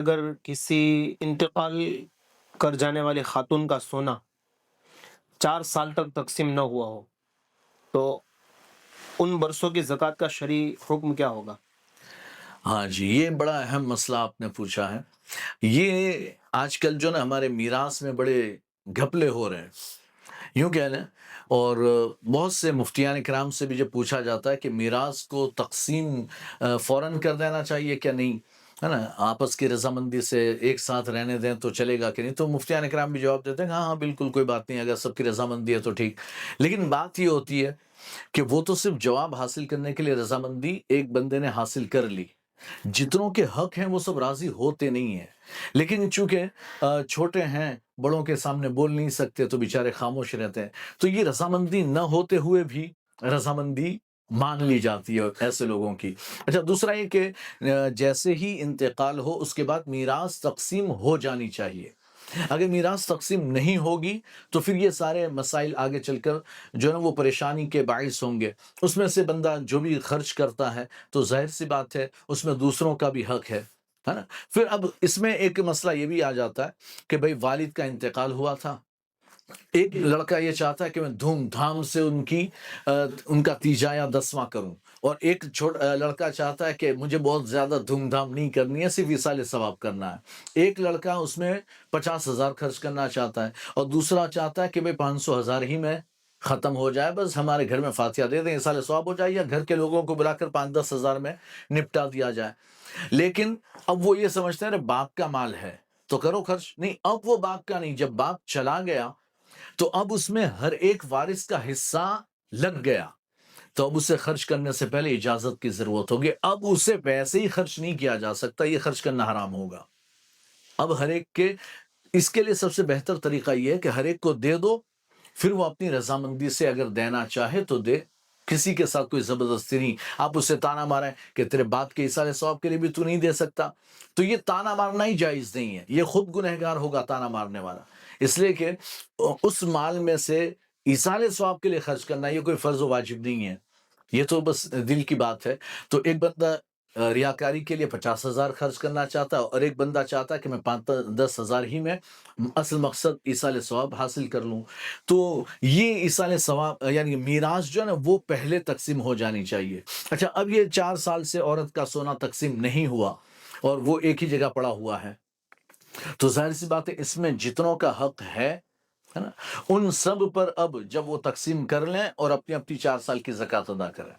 اگر کسی انتقال کر جانے والی خاتون کا سونا 4 سال تک تقسیم نہ ہوا ہو تو ان برسوں کی زکوٰۃ کا شرعی حکم کیا ہوگا؟ ہاں جی، یہ بڑا اہم مسئلہ آپ نے پوچھا ہے۔ یہ آج کل جو نا ہمارے میراث میں بڑے گھپلے ہو رہے ہیں، یوں کہہ لیں۔ اور بہت سے مفتیان کرام سے بھی جب پوچھا جاتا ہے کہ میراث کو تقسیم فوراً کر دینا چاہیے کیا نہیں، ہے نا، آپس کی رضامندی سے ایک ساتھ رہنے دیں تو چلے گا کہ نہیں، تو مفتیان کرام بھی جواب دیتے ہیں ہاں ہاں بالکل کوئی بات نہیں، اگر سب کی رضامندی ہے تو ٹھیک۔ لیکن بات یہ ہوتی ہے کہ وہ تو صرف جواب حاصل کرنے کے لیے رضامندی ایک بندے نے حاصل کر لی، جتنوں کے حق ہیں وہ سب راضی ہوتے نہیں ہیں۔ لیکن چونکہ چھوٹے ہیں، بڑوں کے سامنے بول نہیں سکتے تو بیچارے خاموش رہتے ہیں، تو یہ رضامندی نہ ہوتے ہوئے بھی رضامندی مان لی جاتی ہے ایسے لوگوں کی۔ اچھا، دوسرا یہ کہ جیسے ہی انتقال ہو اس کے بعد میراث تقسیم ہو جانی چاہیے۔ اگر میراث تقسیم نہیں ہوگی تو پھر یہ سارے مسائل آگے چل کر جو ہے نا وہ پریشانی کے باعث ہوں گے۔ اس میں سے بندہ جو بھی خرچ کرتا ہے تو ظاہر سی بات ہے اس میں دوسروں کا بھی حق ہے نا۔ پھر اب اس میں ایک مسئلہ یہ بھی آ جاتا ہے کہ بھئی والد کا انتقال ہوا تھا، ایک لڑکا یہ چاہتا ہے کہ میں دھوم دھام سے ان کا تیجا یا دسواں کروں، اور ایک لڑکا چاہتا ہے کہ مجھے بہت زیادہ دھوم دھام نہیں کرنی ہے، صرف ایصال ثواب کرنا ہے۔ ایک لڑکا اس میں 50,000 خرچ کرنا چاہتا ہے، اور دوسرا چاہتا ہے کہ بھئی 500,000 ہی میں ختم ہو جائے، بس ہمارے گھر میں فاتحہ دے دیں، ایصال ثواب ہو جائے، یا گھر کے لوگوں کو بلا کر 5-10 ہزار میں نپٹا دیا جائے۔ لیکن اب وہ یہ سمجھتے ہیں باپ کا مال ہے تو کرو خرچ، نہیں، اب وہ باپ کا نہیں، جب باپ چلا گیا تو اب اس میں ہر ایک وارث کا حصہ لگ گیا، تو اب اسے خرچ کرنے سے پہلے اجازت کی ضرورت ہوگی۔ اب اسے ویسے ہی خرچ نہیں کیا جا سکتا، یہ خرچ کرنا حرام ہوگا۔ اب ہر ایک کے، اس کے لیے سب سے بہتر طریقہ یہ ہے کہ ہر ایک کو دے دو، پھر وہ اپنی رضامندی سے اگر دینا چاہے تو دے، کسی کے ساتھ کوئی زبردستی نہیں۔ آپ اسے تانا ماریں کہ تیرے باپ کے ایصال ثواب کے لیے بھی تو نہیں دے سکتا، تو یہ تانا مارنا ہی جائز نہیں ہے، یہ خود گنہگار ہوگا تانا مارنے والا، اس لیے کہ اس مال میں سے ایصال ثواب کے لیے خرچ کرنا یہ کوئی فرض و واجب نہیں ہے، یہ تو بس دل کی بات ہے۔ تو ایک بندہ ریاکاری کے لیے 50,000 خرچ کرنا چاہتا ہے، اور ایک بندہ چاہتا ہے کہ میں 5-10 ہزار ہی میں اصل مقصد ایصال ثواب حاصل کر لوں، تو یہ ایصال ثواب یعنی میراث جو ہے نا وہ پہلے تقسیم ہو جانی چاہیے۔ اچھا، اب یہ 4 سال سے عورت کا سونا تقسیم نہیں ہوا اور وہ ایک ہی جگہ پڑا ہوا ہے، تو ظاہر سی بات ہے اس میں جتنوں کا حق ہے نا، ان سب پر اب جب وہ تقسیم کر لیں اور اپنی اپنی 4 سال کی زکوٰۃ ادا کریں۔